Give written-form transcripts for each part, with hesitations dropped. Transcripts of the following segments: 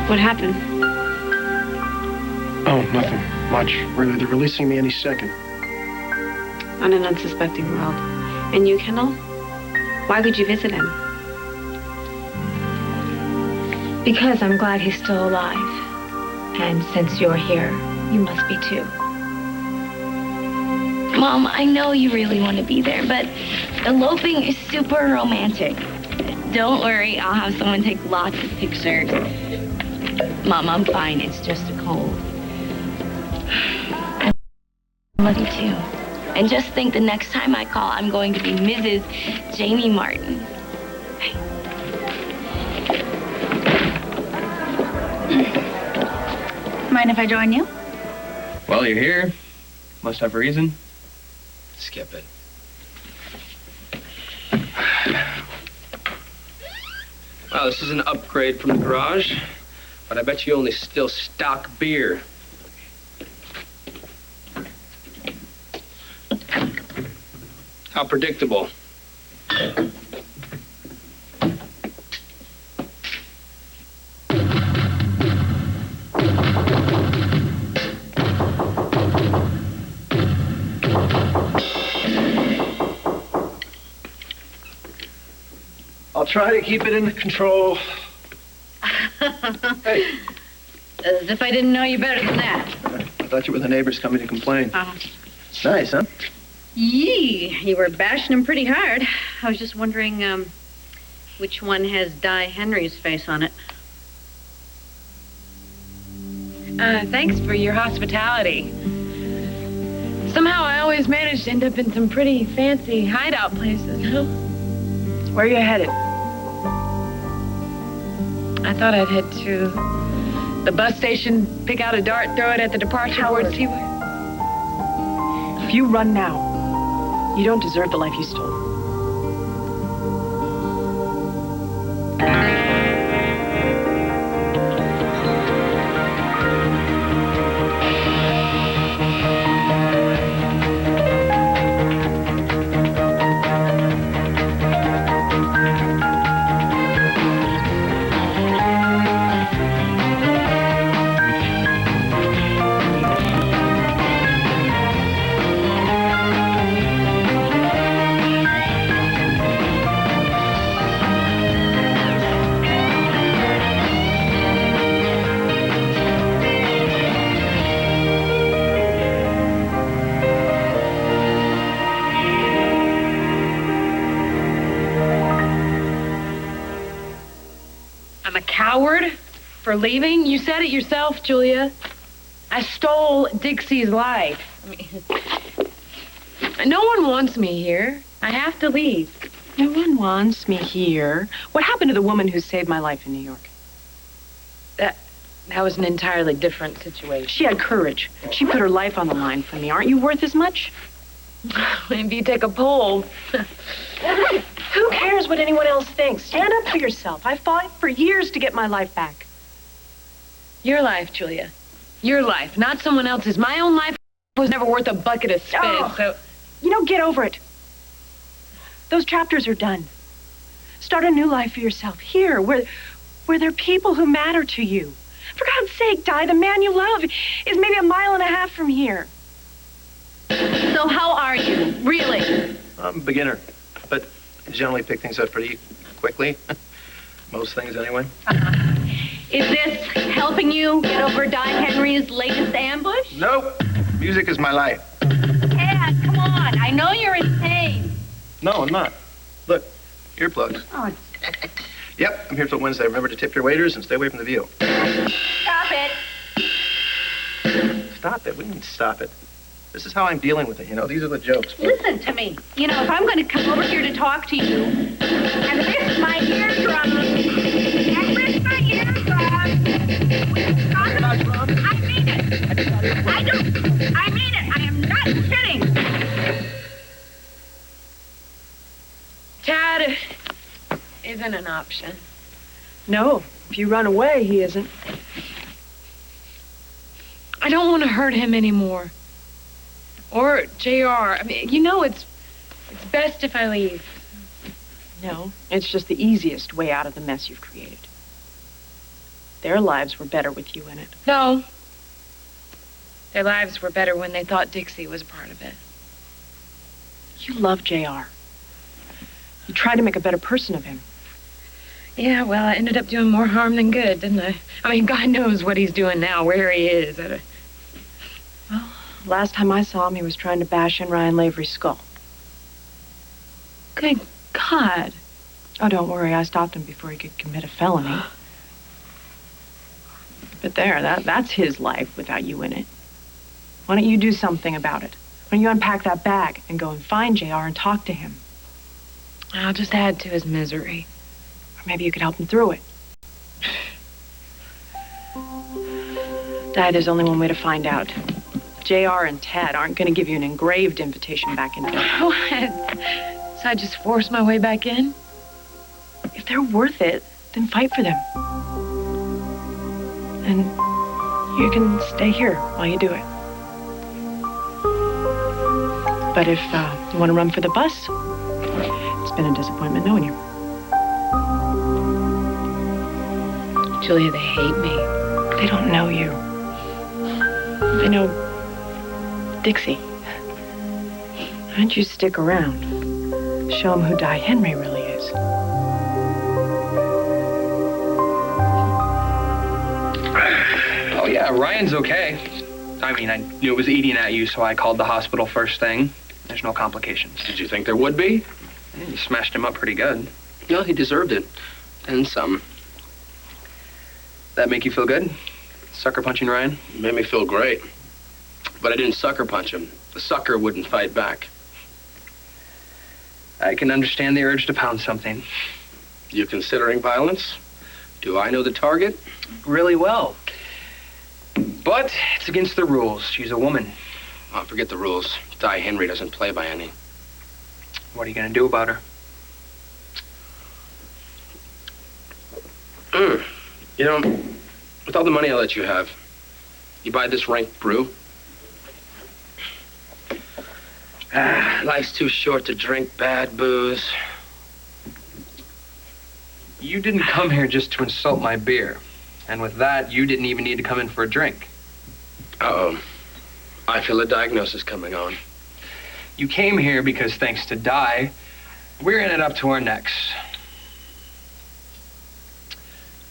What happened? Oh, nothing much. They're releasing me any second. On an unsuspecting world. And you, Kendall? Why would you visit him? Because I'm glad he's still alive. And since you're here, you must be too. Mom, I know you really want to be there, but eloping is super romantic. Don't worry, I'll have someone take lots of pictures. Mom, I'm fine. It's just a cold. I love you too. And just think the next time I call, I'm going to be Mrs. Jamie Martin. Mind if I join you? Well, you're here. Must have a reason. Skip it. Well, this is an upgrade from the garage, but I bet you only still stock beer. How predictable. I'll try to keep it in control. Hey. As if I didn't know you better than that. I thought you were the neighbors coming to complain. Nice, huh? Yee, you were bashing him pretty hard. I was just wondering, which one has Di Henry's face on it? Thanks for your hospitality. Somehow I always manage to end up in some pretty fancy hideout places, huh? Where are you headed? I thought I'd head to the bus station, pick out a dart, throw it at the departure board, see where... If you run now, you don't deserve the life you stole. For leaving? You said it yourself, Julia. I stole Dixie's life. No one wants me here. I have to leave. No one wants me here. What happened to the woman who saved my life in New York? That was an entirely different situation. She had courage. She put her life on the line for me. Aren't you worth as much? If you take a poll. Who cares what anyone else thinks? Stand up for yourself. I fought for years to get my life back. Your life, Julia. Your life, not someone else's. My own life was never worth a bucket of spit, so... You know, get over it. Those chapters are done. Start a new life for yourself here, where there are people who matter to you. For God's sake, Di, the man you love is maybe 1.5 miles from here. So how are you, really? I'm a beginner, but I generally pick things up pretty quickly. Most things, anyway. Is this helping you get over Di Henry's latest ambush? Nope. Music is my life. Ted, come on. I know you're insane. No, I'm not. Look, earplugs. Oh. Yep, I'm here till Wednesday. Remember to tip your waiters and stay away from the view. Stop it. Stop it? What do you mean, stop it? This is how I'm dealing with it, you know? These are the jokes. Listen to me. You know, if I'm going to come over here to talk to you, and this my eardrum, and this my eardrum, I mean it. I do. I mean it. I am not kidding. Tad isn't an option. No, if you run away, he isn't. I don't want to hurt him anymore. Or JR. I mean, you know, it's best if I leave. No, it's just the easiest way out of the mess you've created. Their lives were better with you in it. No. Their lives were better when they thought Dixie was a part of it. You love JR. You tried to make a better person of him. Yeah, well, I ended up doing more harm than good, didn't I? I mean, God knows what he's doing now, where he is. Well, last time I saw him, he was trying to bash in Ryan Lavery's skull. Good God. Oh, don't worry. I stopped him before he could commit a felony. But there, that's his life without you in it. Why don't you do something about it? Why don't you unpack that bag and go and find JR and talk to him? I'll just add to his misery. Or maybe you could help him through it. Di, there's only one way to find out. JR and Ted aren't going to give you an engraved invitation back into it. What? So I just force my way back in? If they're worth it, then fight for them. And you can stay here while you do it. But if you want to run for the bus, it's been a disappointment knowing you. Julia, they hate me. They don't know you. They know Dixie. Why don't you stick around? Show them who Di Henry really is. Oh, yeah, Ryan's okay. I mean, I knew it was eating at you, so I called the hospital first thing. There's no complications. Did you think there would be? Yeah, you smashed him up pretty good. No, he deserved it. And some. That make you feel good? Sucker punching Ryan? Made me feel great. But I didn't sucker punch him. The sucker wouldn't fight back. I can understand the urge to pound something. You considering violence? Do I know the target? Really well. But it's against the rules. She's a woman. Oh, forget the rules. Di Henry doesn't play by any. What are you going to do about her? You know, with all the money I let you have, you buy this rank brew. Life's too short to drink bad booze. You didn't come here just to insult my beer. And with that, you didn't even need to come in for a drink. Uh-oh. I feel a diagnosis coming on. You came here because, thanks to Di, we're in it up to our necks.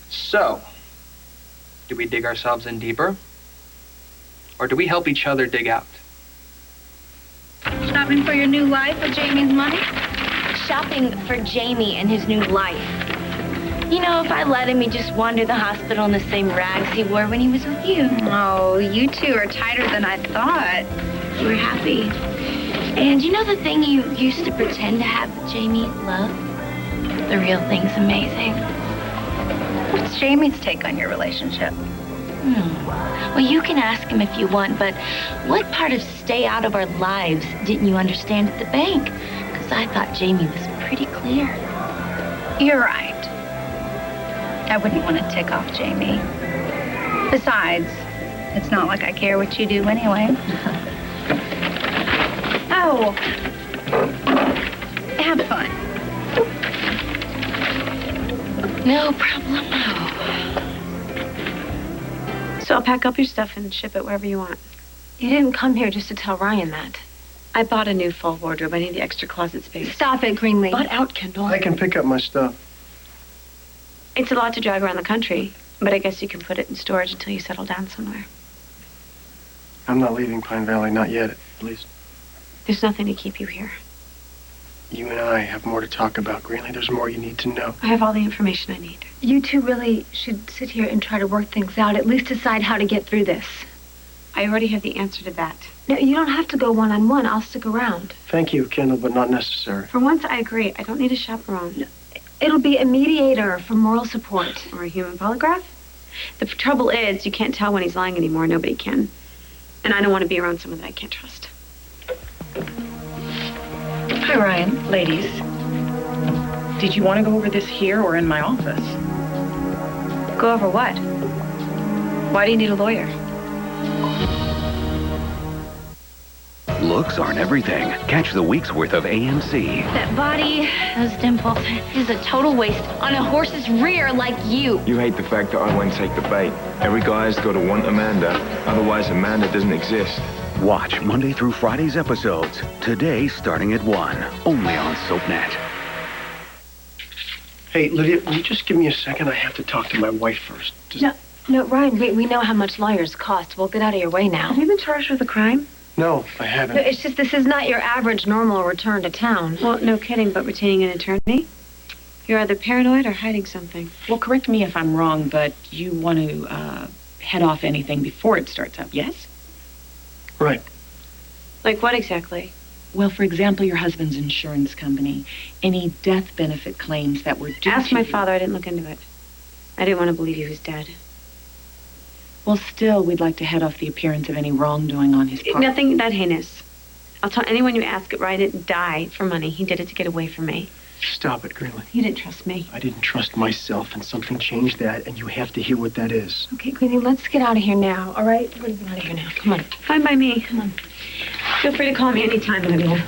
So, do we dig ourselves in deeper? Or do we help each other dig out? Shopping for your new life with Jamie's money? Shopping for Jamie and his new life. You know, if I let him, he'd just wander the hospital in the same rags he wore when he was with you. Oh, you two are tighter than I thought. You were happy. And you know the thing you used to pretend to have with Jamie? Love? The real thing's amazing. What's Jamie's take on your relationship? Well, you can ask him if you want, but what part of stay out of our lives didn't you understand at the bank? Because I thought Jamie was pretty clear. You're right. I wouldn't want to tick off Jamie. Besides, it's not like I care what you do anyway. Oh. Have fun. No problem. So I'll pack up your stuff and ship it wherever you want. You didn't come here just to tell Ryan that. I bought a new fall wardrobe. I need the extra closet space. Stop it, Greenlee. Butt out, Kendall. I can pick up my stuff. It's a lot to drag around the country, but I guess you can put it in storage until you settle down somewhere. I'm not leaving Pine Valley, not yet, at least. There's nothing to keep you here. You and I have more to talk about, Greenlee. There's more you need to know. I have all the information I need. You two really should sit here and try to work things out, at least decide how to get through this. I already have the answer to that. No, you don't have to go one-on-one. I'll stick around. Thank you, Kendall, but not necessary. For once, I agree. I don't need a chaperone. It'll be a mediator for moral support. Or a human polygraph. The trouble is, you can't tell when he's lying anymore. Nobody can. And I don't want to be around someone that I can't trust. Hi, Ryan. Ladies. Did you want to go over this here or in my office? Go over what? Why do you need a lawyer? Looks aren't everything. Catch the week's worth of AMC. That body, those dimples, is a total waste on a horse's rear like you. You hate the fact that I won't take the bait. Every guy's got to want Amanda, otherwise Amanda doesn't exist. Watch Monday through Friday's episodes. Today starting at 1. Only on SoapNet. Hey, Lydia, will you just give me a second? I have to talk to my wife first. No, Ryan, we know how much lawyers cost. We'll get out of your way now. Have you been charged with a crime? No, I haven't. No, it's just this is not your average normal return to town. Well, no kidding, but retaining an attorney? You're either paranoid or hiding something. Well, correct me if I'm wrong, but you want to head off anything before it starts up, yes? Right. Like what exactly? Well, for example, your husband's insurance company. Any death benefit claims that were due Ask to my you. father. I didn't look into it. I didn't want to believe he was dead. Well, still, we'd like to head off the appearance of any wrongdoing on his part. Nothing that heinous. I'll tell anyone you ask it, Ryan didn't die for money. He did it to get away from me. Stop it, Greenlee. You didn't trust me. I didn't trust myself, and something changed that, and you have to hear what that is. Okay, Queenie, let's get out of here now, all right? We're gonna get out of here now. Come on. Fine by me. Come on. Feel free to call me anytime, Lydia.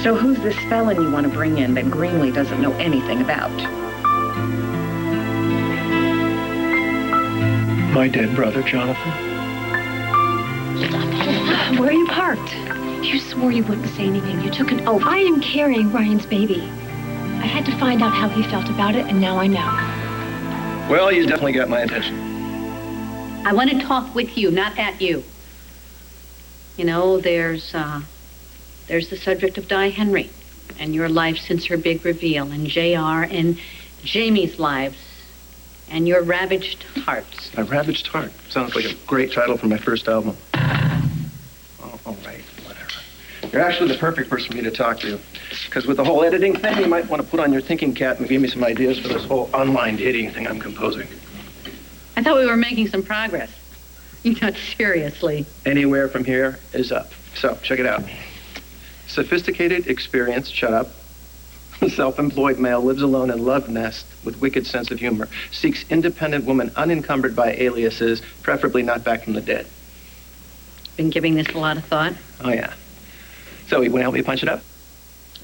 So who's this felon you want to bring in that Greenlee doesn't know anything about? My dead brother, Jonathan. Where are you parked? You swore you wouldn't say anything. You took an oath. I am carrying Ryan's baby. I had to find out how he felt about it, and now I know. Well, you definitely got my attention. I want to talk with you, not at you. You know, there's the subject of Di Henry and your life since her big reveal, and JR and Jamie's lives and your ravaged hearts. My Ravaged Heart. Sounds like a great title for my first album. Oh, all right, whatever. You're actually the perfect person for me to talk to. Because with the whole editing thing, you might want to put on your thinking cap and give me some ideas for this whole online dating thing I'm composing. I thought we were making some progress. Not seriously. Anywhere from here is up. So, check it out. Sophisticated, experienced, shut up. Self-employed male lives alone in love nest with wicked sense of humor. Seeks independent woman unencumbered by aliases, preferably not back from the dead. Been giving this a lot of thought. Oh, yeah. So, you want to help me punch it up?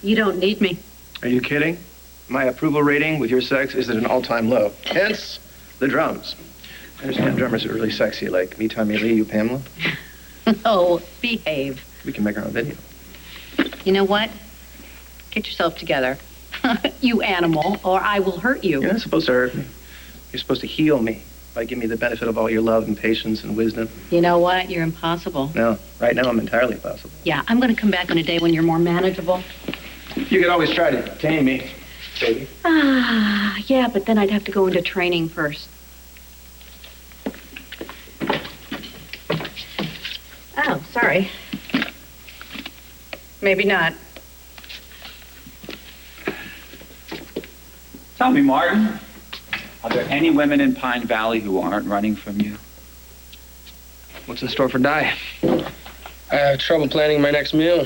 You don't need me. Are you kidding? My approval rating with your sex is at an all-time low. Hence, the drums. I understand drummers are really sexy, like me, Tommy Lee, you, Pamela. Oh, behave. We can make our own video. You know what? Get yourself together. You animal, or I will hurt you. You're not supposed to hurt me. You're supposed to heal me by giving me the benefit of all your love and patience and wisdom. You know what? You're impossible. No, right now I'm entirely possible. Yeah, I'm going to come back on a day when you're more manageable. You could always try to tame me, baby. Ah, yeah, but then I'd have to go into training first. Oh, sorry. Maybe not. Tell me, Martin, are there any women in Pine Valley who aren't running from you? What's in store for Di? I have trouble planning my next meal.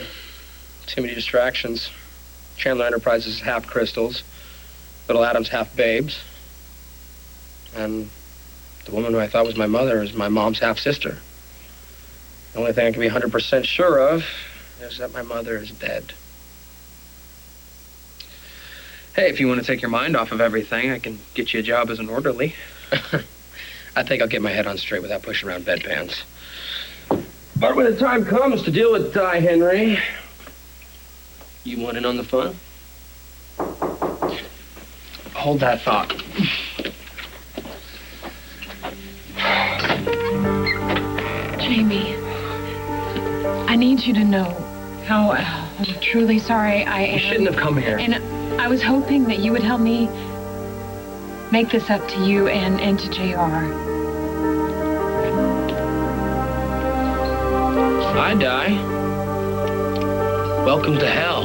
Too many distractions. Chandler Enterprises is half crystals. Little Adam's half babes. And the woman who I thought was my mother is my mom's half-sister. The only thing I can be 100% sure of is that my mother is dead. Hey, if you want to take your mind off of everything, I can get you a job as an orderly. I think I'll get my head on straight without pushing around bedpans. But when the time comes to deal with Di Henry, you want in on the fun? Hold that thought. Jamie, I need you to know how truly sorry I am. You shouldn't have come here. And I was hoping that you would help me make this up to you and to JR. Hi, Di. Welcome to hell.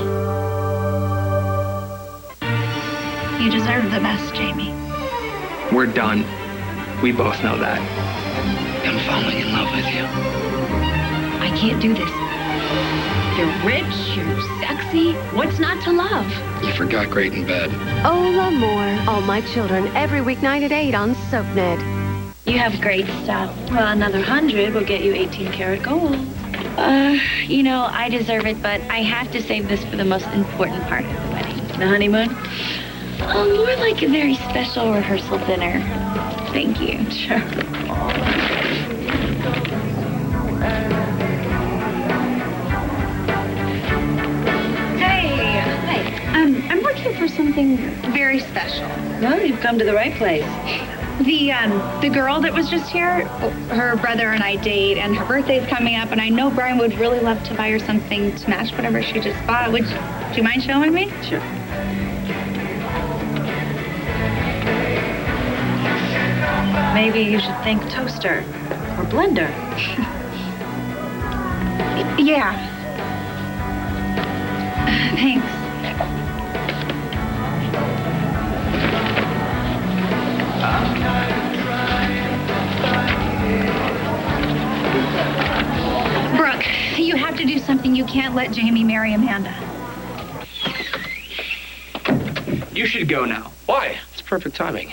You deserve the best, Jamie. We're done. We both know that. I'm falling in love with you. I can't do this. You're rich, you're sexy. What's not to love? You forgot Great in Bed. Oh, L'Amour. All My Children, every weeknight at 8 on SoapNet. You have great stuff. Well, another 100 will get you 18 karat gold. You know, I deserve it, but I have to save this for the most important part of the wedding. The honeymoon? More like a very special rehearsal dinner. Thank you. Sure. Hey. Hi. I'm looking for something Very special. Well, you've come to the right place. The girl that was just here, her brother and I date, and her birthday's coming up, and I know Brian would really love to buy her something to match whatever she just bought. Do you mind showing me? Sure. Maybe you should think toaster or blender. Yeah. Thanks. Brooke, you have to do something. You can't let Jamie marry Amanda. You should go now. Why? It's perfect timing.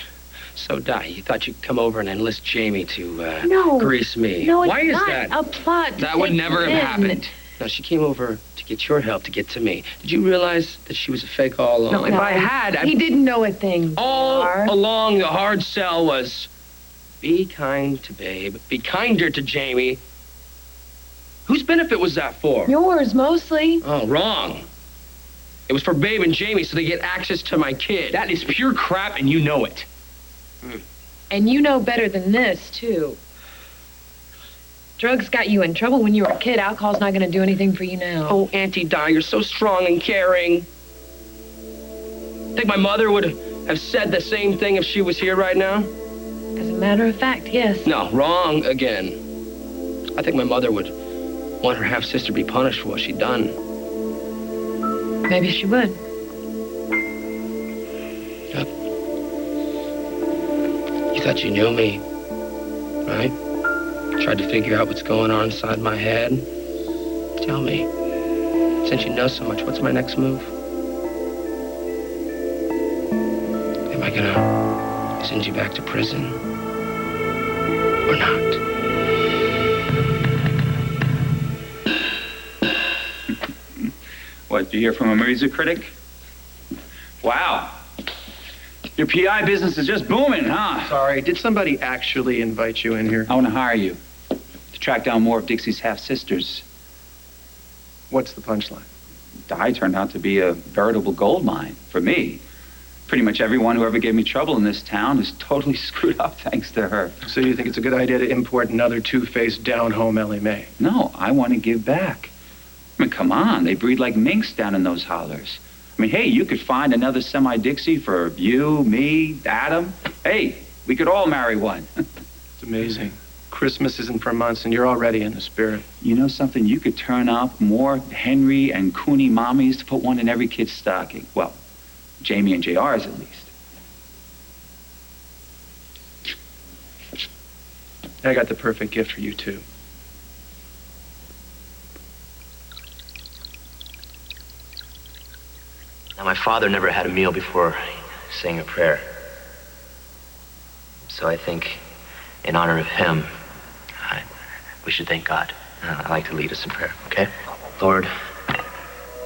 So, Di, you thought you'd come over and enlist Jamie to No. grease me. No, it's Why is not that? a plot. That would never have happened. No, she came over to get your help to get to me. Did you realize that she was a fake all along? No, if I had, He didn't know a thing. all along the hard sell was be kind to Babe, be kinder to Jamie. Whose benefit was that for? Yours, mostly. Oh, wrong. It was for Babe and Jamie so they get access to my kid. That is pure crap, and you know it. And you know better than this, too. Drugs got you in trouble when you were a kid. Alcohol's not going to do anything for you now. Oh, Auntie Di, you're so strong and caring. Think my mother would have said the same thing if she was here right now? As a matter of fact, yes. No, wrong again. I think my mother would want her half-sister to be punished for what she'd done. Maybe she would. Yep. You thought you knew me, right? Tried to figure out what's going on inside my head. Tell me, since you know so much, what's my next move? Am I gonna send you back to prison or not? What, did you hear from a music critic? Wow. Your PI business is just booming, huh? Sorry, did somebody actually invite you in here? I want to hire you to track down more of Dixie's half-sisters. What's the punchline? Di turned out to be a veritable gold mine for me. Pretty much everyone who ever gave me trouble in this town is totally screwed up thanks to her. So you think it's a good idea to import another two-faced down-home Ellie Mae? No, I want to give back. I mean, come on, they breed like minks down in those hollers. I mean, hey, you could find another semi-Dixie for you, me, Adam. Hey, we could all marry one. It's amazing. Christmas isn't for months, and you're already in the spirit. You know something? You could turn up more Henry and Cooney mommies to put one in every kid's stocking. Well, Jamie and JR's at least. I got the perfect gift for you, too. Now, my father never had a meal before saying a prayer. So I think, in honor of him, we should thank God. I'd like to lead us in prayer, okay? Lord,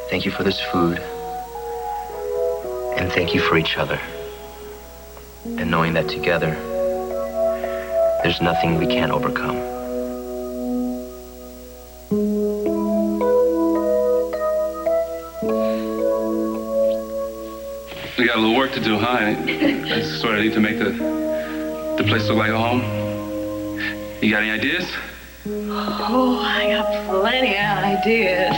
thank you for this food. And thank you for each other. And knowing that together, there's nothing we can't overcome. We got a little work to do, huh? I sort of need to make the place look like a home. You got any ideas? Oh, I got plenty of ideas.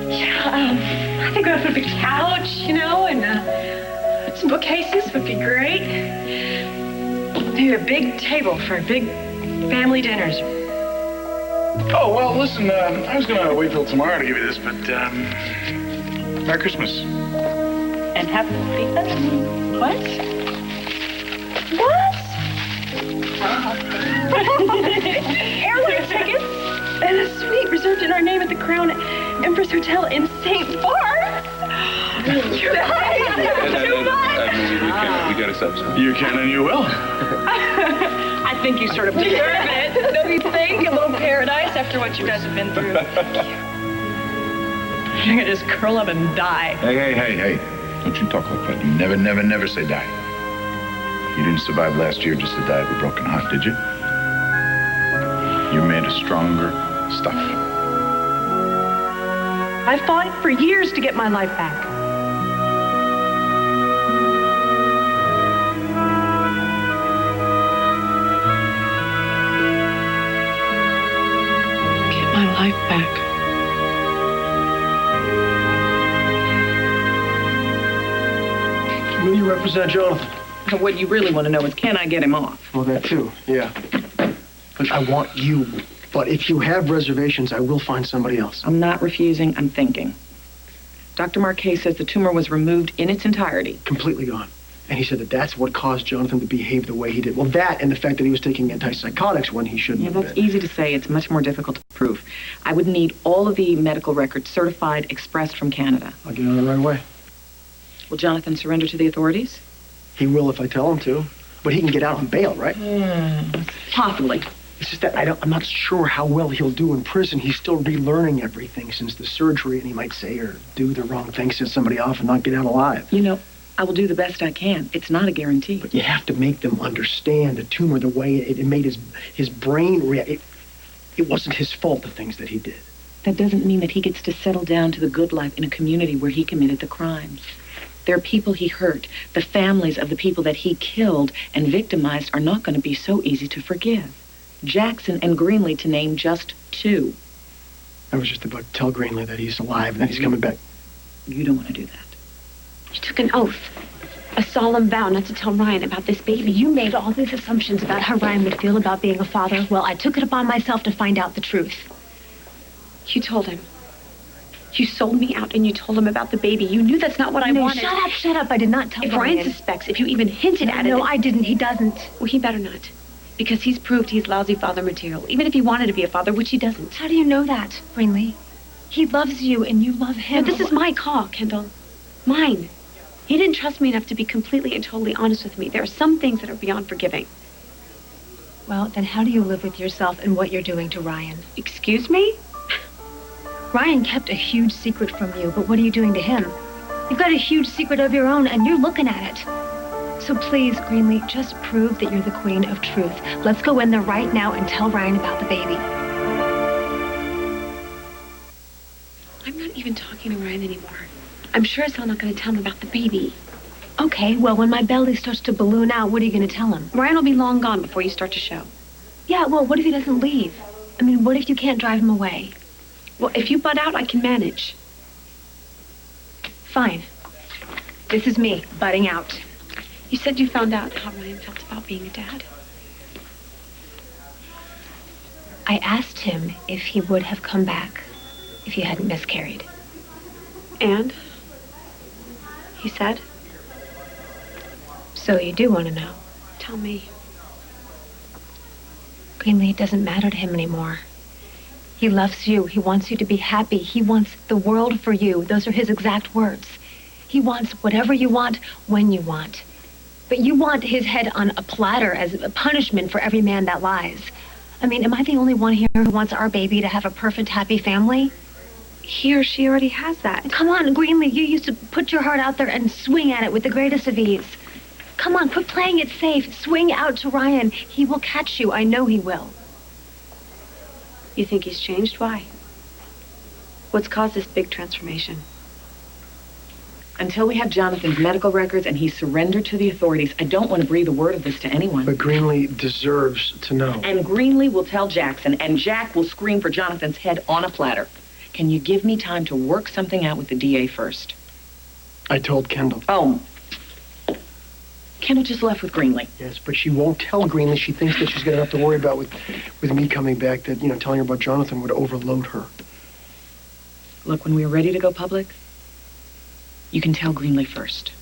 Yeah, I think we ought to put up a couch, you know, and some bookcases would be great. Maybe a big table for big family dinners. Oh, well, listen, I was going to wait till tomorrow to give you this, but, Merry Christmas. And happy What? What? Airline tickets and a suite reserved engraved in our name at the Crown Empress Hotel in St. Bart's. You guys, too much. We gotta stop. You can and you will. I think you sort of deserve it. Don't you think? A little paradise after what you guys have been through. You're gonna just curl up and die. Hey. Don't you talk like that. You never say die. You didn't survive last year just to die of a broken heart, did you? You're made of stronger stuff. I fought for years to get my life back. Get my life back. Will you represent Jonathan? What you really want to know is, can I get him off? Well, that too, yeah. Look, I want you, but if you have reservations, I will find somebody else. I'm not refusing, I'm thinking. Dr. Marquet says the tumor was removed in its entirety. Completely gone. And he said that that's what caused Jonathan to behave the way he did. Well, that and the fact that he was taking antipsychotics when he shouldn't have That's been. easy to say. It's much more difficult to prove. I would need all of the medical records certified, expressed from Canada. I'll get on it right away. Will Jonathan surrender to the authorities? He will if I tell him to. But he can get out on bail, right? Possibly. It's just that I'm not sure how well he'll do in prison. He's still relearning everything since the surgery, and he might say or do the wrong thing, set somebody off, and not get out alive. You know, I will do the best I can. It's not a guarantee. But you have to make them understand the tumor, the way it made his brain react. It wasn't his fault, the things that he did. That doesn't mean that he gets to settle down to the good life in a community where he committed the crimes. There are people he hurt. The families of the people that he killed and victimized are not going to be so easy to forgive. Jackson and Greenlee, to name just two. I was just about to tell Greenlee that he's alive and that he's coming back. You don't want to do that. You took an oath. A solemn vow not to tell Ryan about this baby. You made all these assumptions about how Ryan would feel about being a father. Well, I took it upon myself to find out the truth. You told him. You sold me out and you told him about the baby. You knew that's not what I wanted. Shut up. I did not tell If Ryan. Ryan suspects, if you even hinted at it... No, I didn't. He doesn't. Well, he better not. Because he's proved he's lousy father material. Even if he wanted to be a father, which he doesn't. How do you know that, Greenlee? He loves you and you love him. No, this is my call, Kendall. Mine. He didn't trust me enough to be completely and totally honest with me. There are some things that are beyond forgiving. Well, then how do you live with yourself and what you're doing to Ryan? Excuse me? Ryan kept a huge secret from you, but what are you doing to him? You've got a huge secret of your own, and you're looking at it. So please, Greenlee, just prove that you're the queen of truth. Let's go in there right now and tell Ryan about the baby. I'm not even talking to Ryan anymore. I'm sure as hell not going to tell him about the baby. Okay, well, when my belly starts to balloon out, what are you going to tell him? Ryan will be long gone before you start to show. Yeah, well, what if he doesn't leave? I mean, what if you can't drive him away? Well, if you butt out, I can manage. Fine. This is me, butting out. You said you found out how Ryan felt about being a dad. I asked him if he would have come back if you hadn't miscarried. And? He said? So you do want to know? Tell me. Greenlee, it doesn't matter to him anymore. He loves you. He wants you to be happy. He wants the world for you. Those are his exact words. He wants whatever you want, when you want. But you want his head on a platter as a punishment for every man that lies. I mean, am I the only one here who wants our baby to have a perfect, happy family? He or she already has that. Come on, Greenlee, you used to put your heart out there and swing at it with the greatest of ease. Come on, quit playing it safe. Swing out to Ryan. He will catch you. I know he will. You think he's changed? Why? What's caused this big transformation? Until we have Jonathan's medical records and he's surrendered to the authorities, I don't want to breathe a word of this to anyone. But Greenlee deserves to know. And Greenlee will tell Jackson, and Jack will scream for Jonathan's head on a platter. Can you give me time to work something out with the DA first? I told Kendall. Oh. Kendall just left with Greenlee. Yes, but she won't tell Greenlee. She thinks that she's got enough to worry about with me coming back, that, telling her about Jonathan would overload her. Look, when we're ready to go public, you can tell Greenlee first.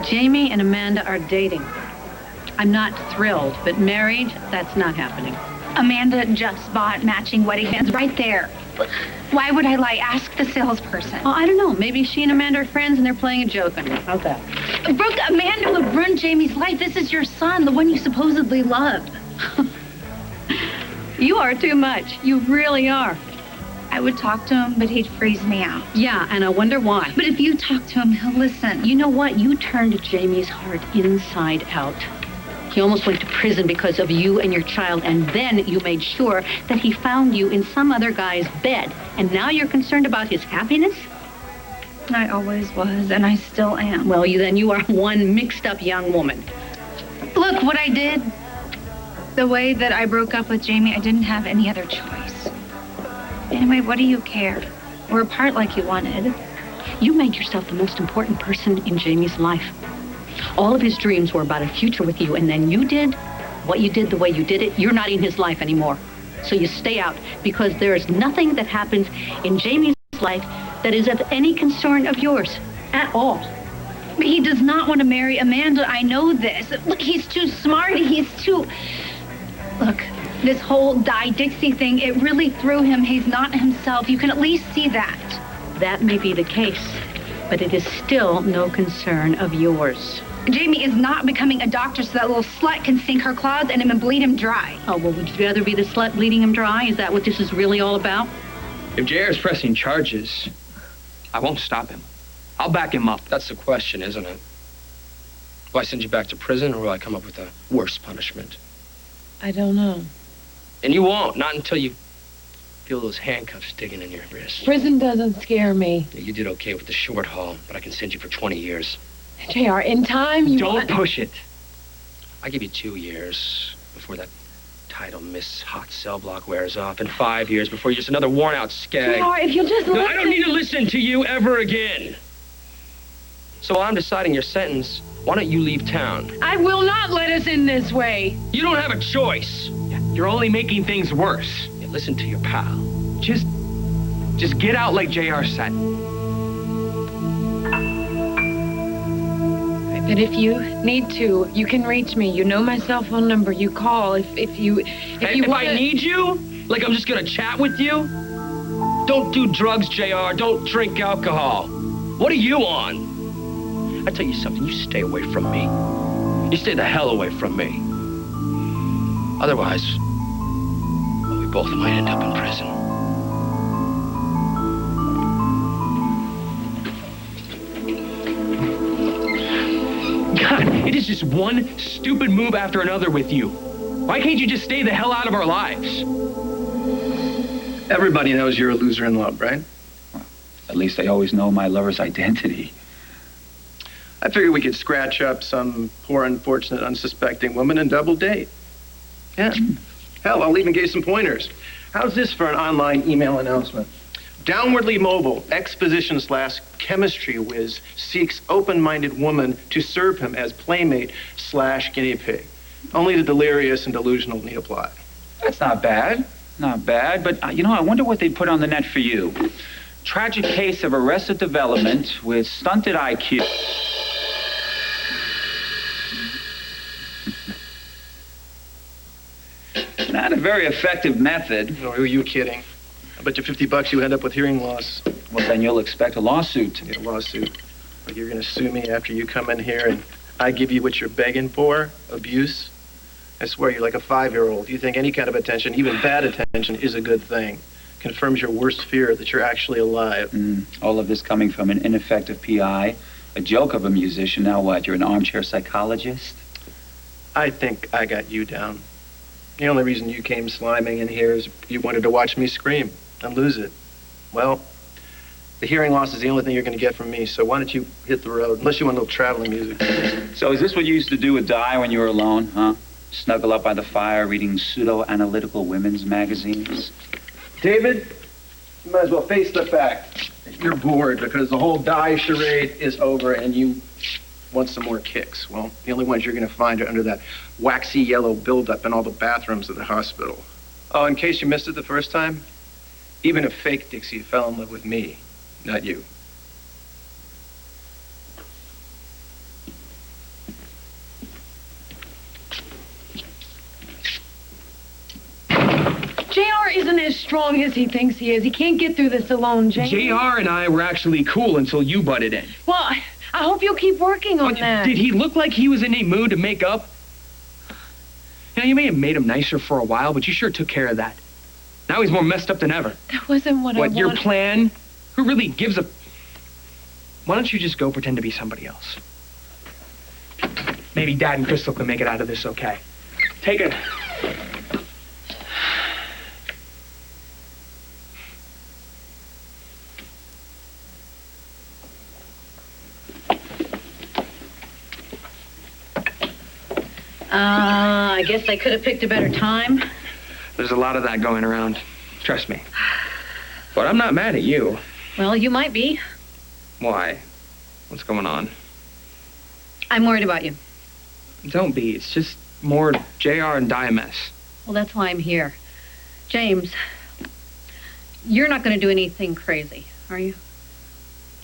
Jamie and Amanda are dating. I'm not thrilled, but married, that's not happening. Amanda just bought matching wedding bands right there. Why would I lie? Ask the salesperson. Well, I don't know. Maybe she and Amanda are friends and they're playing a joke on her. How's that? Brooke, Amanda would ruin Jamie's life. This is your son, the one you supposedly loved. You are too much. You really are. I would talk to him, but he'd freeze me out. Yeah, and I wonder why. But if you talk to him, he'll listen. You know what? You turned Jamie's heart inside out. He almost went to prison because of you and your child, and then you made sure that he found you in some other guy's bed. And now you're concerned about his happiness? I always was, and I still am. Well, then you are one mixed-up young woman. Look, what I did, the way that I broke up with Jamie, I didn't have any other choice. Anyway, what do you care? We're apart like you wanted. You made yourself the most important person in Jamie's life. All of his dreams were about a future with you, and then you did what you did the way you did it. You're not in his life anymore. So you stay out, because there is nothing that happens in Jamie's life that is of any concern of yours at all. But he does not want to marry Amanda. I know this. Look, he's too smart. He's too... Look, this whole Die Dixie thing, it really threw him. He's not himself. You can at least see that. That may be the case, but it is still no concern of yours. Jamie is not becoming a doctor so that little slut can sink her claws in him and bleed him dry. Oh, well, would you rather be the slut bleeding him dry? Is that what this is really all about? If JR is pressing charges, I won't stop him. I'll back him up. That's the question, isn't it? Will I send you back to prison, or will I come up with a worse punishment? I don't know. And you won't, not until you feel those handcuffs digging in your wrist. Prison doesn't scare me. You did okay with the short haul, but I can send you for 20 years. JR, in time, you... Don't push it. I give you 2 years before that title Miss Hot Cell Block wears off, and 5 years before you're just another worn-out skag. JR, if you'll just listen... No, I don't need to listen to you ever again. So while I'm deciding your sentence, why don't you leave town? I will not let us in this way. You don't have a choice. You're only making things worse. Yeah, listen to your pal. Just get out like JR said. But if you need to, you can reach me. You know my cell phone number. You call if you If I need you? Like I'm just gonna chat with you? Don't do drugs, JR. Don't drink alcohol. What are you on? I tell you something, you stay away from me. You stay the hell away from me. Otherwise, well, we both might end up in prison. God, it is just one stupid move after another with you. Why can't you just stay the hell out of our lives? Everybody knows you're a loser in love, right? Well, at least I always know my lover's identity. I figured we could scratch up some poor, unfortunate, unsuspecting woman and double date. Yeah. Hell, I'll even give you some pointers. How's this for an online email announcement? Downwardly mobile, exposition/chemistry whiz seeks open-minded woman to serve him as playmate/guinea pig. Only the delirious and delusional need apply. That's not bad. Not bad. But, I wonder what they put on the net for you. Tragic case of arrested development with stunted IQ. Not a very effective method. No, who are you kidding? I bet you $50 you end up with hearing loss. Well, then you'll expect a lawsuit. Yeah, a lawsuit. Like you're going to sue me after you come in here and I give you what you're begging for? Abuse? I swear you're like a 5-year-old. You think any kind of attention, even bad attention, is a good thing. Confirms your worst fear that you're actually alive. All of this coming from an ineffective PI, a joke of a musician. Now what, you're an armchair psychologist? I think I got you down. The only reason you came sliming in here is you wanted to watch me scream and lose it. Well, the hearing loss is the only thing you're going to get from me, so why don't you hit the road, unless you want a little traveling music. So is this what you used to do with Di when you were alone, huh? Snuggle up by the fire reading pseudo-analytical women's magazines? David, you might as well face the fact that you're bored because the whole Die charade is over and you want some more kicks. Well, the only ones you're going to find are under that waxy yellow buildup in all the bathrooms of the hospital. Oh, in case you missed it the first time, even a fake Dixie fell in love with me, not you. JR isn't as strong as he thinks he is. He can't get through this alone, James. JR and I were actually cool until you butted in. Well, I hope you'll keep working on that. Did he look like he was in a mood to make up? You know, you may have made him nicer for a while, but you sure took care of that. Now he's more messed up than ever. That wasn't what I wanted. Your plan? Who really gives a... Why don't you just go pretend to be somebody else? Maybe Dad and Crystal can make it out of this okay. Take it. I guess I could have picked a better time. There's a lot of that going around. Trust me. But I'm not mad at you. Well, you might be. Why? What's going on? I'm worried about you. Don't be. It's just more JR and Di mess. Well, that's why I'm here. James, you're not going to do anything crazy, are you?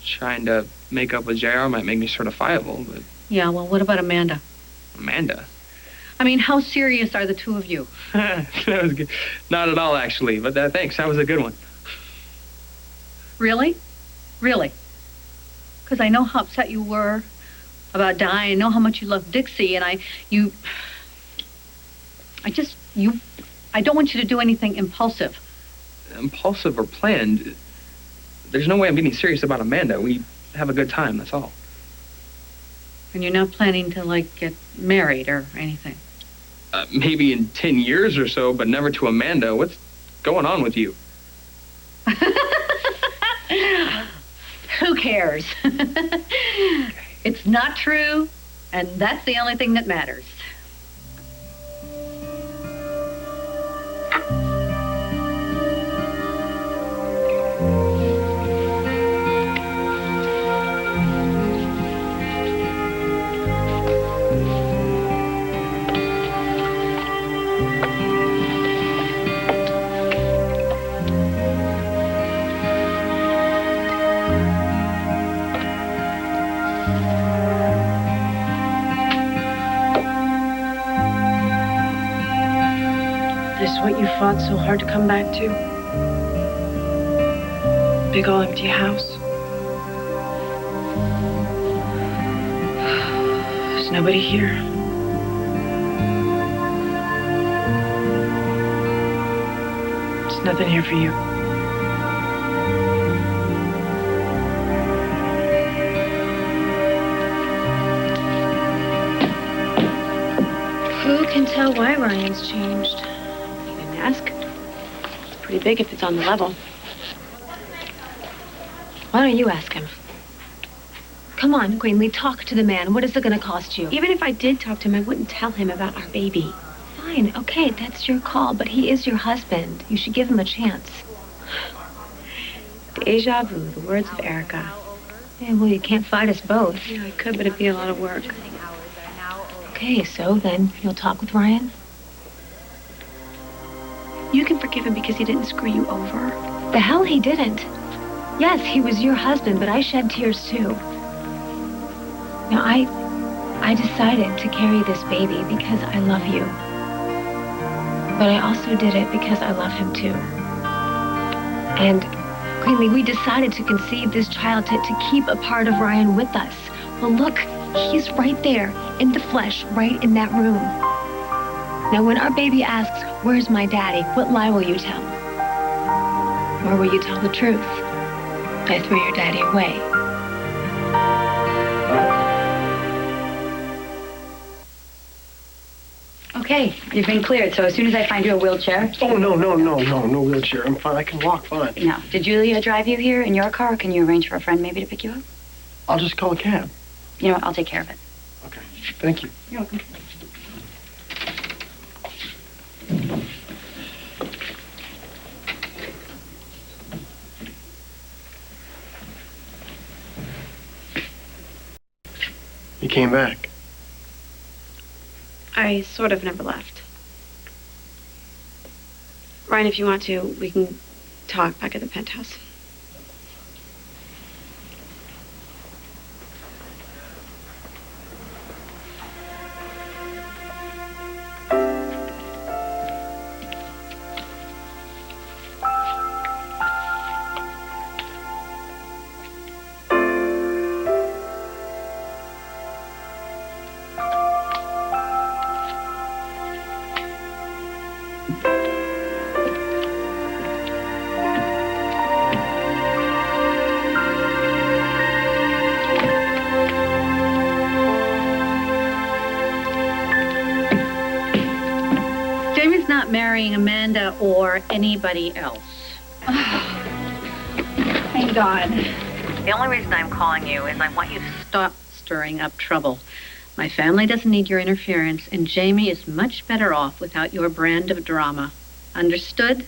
Trying to make up with JR might make me certifiable, but... Yeah, well, what about Amanda? Amanda? I mean, how serious are the two of you? That was good. Not at all, actually, but thanks. That was a good one. Really? Really? Because I know how upset you were about Di. I know how much you love Dixie, and I don't want you to do anything impulsive. Impulsive or planned? There's no way I'm getting serious about Amanda. We have a good time, that's all. And you're not planning to, like, get married or anything? Maybe in 10 years or so, but never to Amanda. What's going on with you? Who cares? It's not true, and that's the only thing that matters. This is what you fought so hard to come back to? Big old empty house. There's nobody here. There's nothing here for you. Who can tell why Ryan's changed? You didn't ask. It's pretty big if it's on the level. Why don't you ask him? Come on, Greenlee, talk to the man. What is it going to cost you? Even if I did talk to him, I wouldn't tell him about our baby. Fine, okay, that's your call, but he is your husband. You should give him a chance. Deja vu, the words of Erica. Yeah, well, you can't fight us both. Yeah, I could, but it'd be a lot of work. Okay, so then you'll talk with Ryan? You can forgive him because he didn't screw you over. The hell he didn't. Yes, he was your husband, but I shed tears too. Now, I decided to carry this baby because I love you. But I also did it because I love him too. And, Greenlee, we decided to conceive this child to keep a part of Ryan with us. Well, look, he's right there, in the flesh, right in that room. Now, when our baby asks, where's my daddy, what lie will you tell? Or will you tell the truth? I threw your daddy away. Okay, you've been cleared, so as soon as I find you a wheelchair... Oh, no wheelchair. I'm fine. I can walk fine. No. Did Julia drive you here in your car, or can you arrange for a friend maybe to pick you up? I'll just call a cab. You know what? I'll take care of it. Okay. Thank you. You're welcome. You came back. I sort of never left. Ryan, if you want to, we can talk back at the penthouse. Amanda or anybody else. Thank God. The only reason I'm calling you is I want you to stop stirring up trouble. My family doesn't need your interference, and Jamie is much better off without your brand of drama. Understood?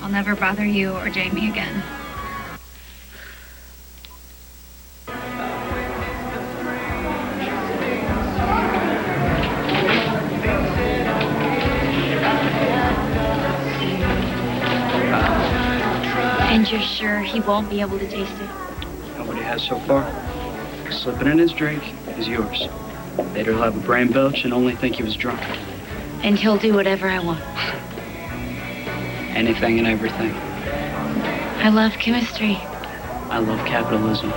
I'll never bother you or Jamie again. And you're sure he won't be able to taste it? Nobody has so far. Slip it in his drink is yours. Later he'll have a brain belch and only think he was drunk. And he'll do whatever I want. Anything and everything. I love chemistry. I love capitalism.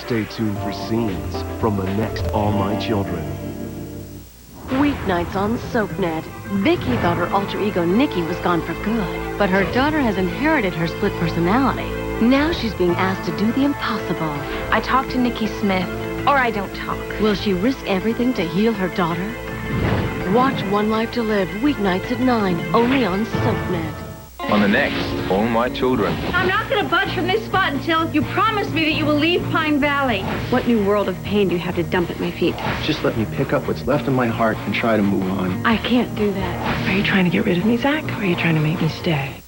Stay tuned for scenes from the next All My Children. Weeknights on SoapNet. Vicky thought her alter ego Nikki was gone for good, but her daughter has inherited her split personality. Now she's being asked to do the impossible. I talk to Nikki Smith, or I don't talk. Will she risk everything to heal her daughter? Watch One Life to Live weeknights at 9, only on SoapNet. On the next All My Children. I'm not going to budge from this spot until you promise me that you will leave Pine Valley. What new world of pain do you have to dump at my feet? Just let me pick up what's left in my heart and try to move on. I can't do that. Are you trying to get rid of me, Zach, or are you trying to make me stay?